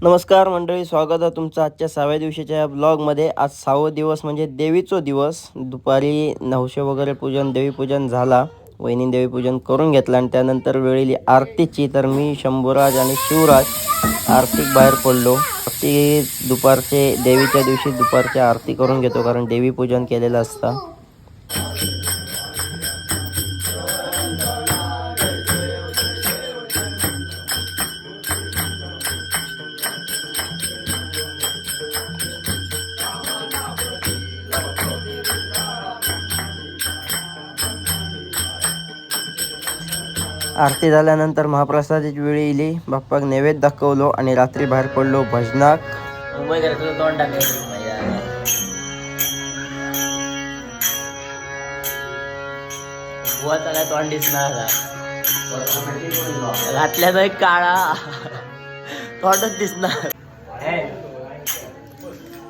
नमस्कार मंडळी, स्वागत आहे तुमचं आजच्या 6व्या दिवशीच्या ब्लॉगमध्ये। आज 6वा दिवस म्हणजे देवीचा दिवस। दुपारी नवशे वगैरे पूजन, देवीपूजन झाला। वहिनी देवीपूजन करून घेतलं आणि त्यानंतर वेळेली आरतीची। तर मी शंभूराज आणि शिवराज आरतीक बाहेर पडलो। आरती दुपारचे देवीच्या दिवशी दुपारची आरती करून घेतो, कारण देवीपूजन केलेलं असतं। आरती झाल्यानंतर महाप्रसादाची वेळ येईल। बाप्पाक नैवेद्य दाखवलो आणि रात्री बाहेर पडलो भजनाक। मुंबई तुझं तोंड टाकायचं बुवाचा काय तोंड दिसणार घातल्याचा एक काळा तोंडच दिसणार।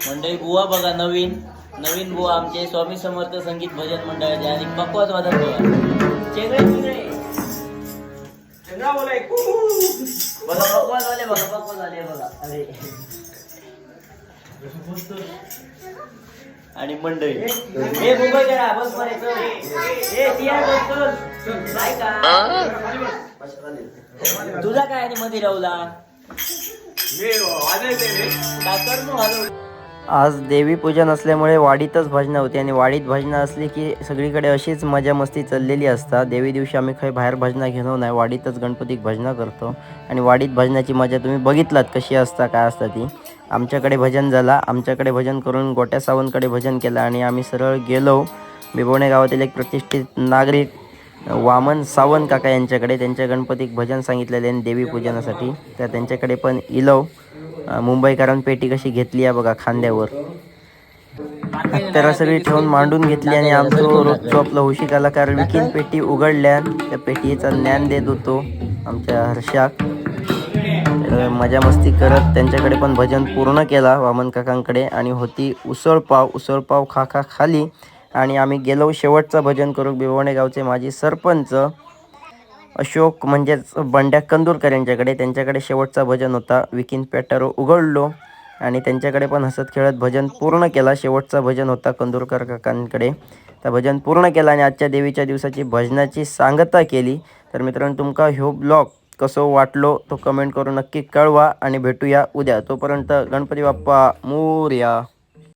मंडळी बुवा बघा, नवीन नवीन बुवा आमचे स्वामी समर्थ संगीत भजन मंडळाचे आणि बकवास वादक बुवा चेंगळे चेंगळे बघा बकवास वाले, बघा बकवास वाले बघा। अरे आणि मंडळी हे मुंबई करा बस मध्ये तुझा काय आणि मध्ये राहुला आज देवी पूजन असल्यामुळे वाडीतच भजनं होती आणि वाडीत भजनं असली की सगळीकडे अशीच मजा मस्ती चाललेली असतात। देवी दिवशी आम्ही काही बाहेर भजनं घेलो नाही, वाडीतच गणपतीक भजनं करतो आणि वाडीत भजनाची मजा तुम्ही बघितलात कशी असता काय असता ती। आमच्याकडे भजन झाला, आमच्याकडे भजन करून गोट्या सावंतकडे भजन केलं आणि आम्ही सरळ गेलो बिबवणे गावातील एक प्रतिष्ठित नागरिक वामन सावंत काका यांच्याकडे। त्यांच्या गणपतीक भजन सांगितलेले आणि देवी पूजनासाठी, तर त्यांच्याकडे पण इलो। मुंबईकरांनी पेटी कशी घेतली आहे बघा खांद्यावर, तर सगळी ठेवून मांडून घेतली आणि आमचं रोजचं आपलं हुशिक आला, कारण विकीन पेटी उघडल्या त्या पेटीचं ज्ञान देत होतो आमच्या हर्षाक। मजा मस्ती करत त्यांच्याकडे पण भजन पूर्ण केला वामन काकांकडे आणि होती उसळपाव खा खाली आणि आम्ही गेलो शेवटचं भजन करू बिबवणे गावचे माजी सरपंच अशोक म्हणजेच बंड्या कंदूरकर यांच्याकडे। त्यांच्याकडे शेवटचा भजन होता, विकीन पेटारो उघडलो आणि त्यांच्याकडे पण हसत खेळत भजन पूर्ण केला। शेवटचा भजन होता कंदूरकर काकांकडे, तर भजन पूर्ण केला आणि आजच्या देवीच्या दिवसाची भजनाची सांगता केली। तर मित्रांनो, तुमका ह्यो ब्लॉग कसो वाटलो तो कमेंट करून नक्की कळवा आणि भेटूया उद्या। तोपर्यंत गणपती बाप्पा मोरया।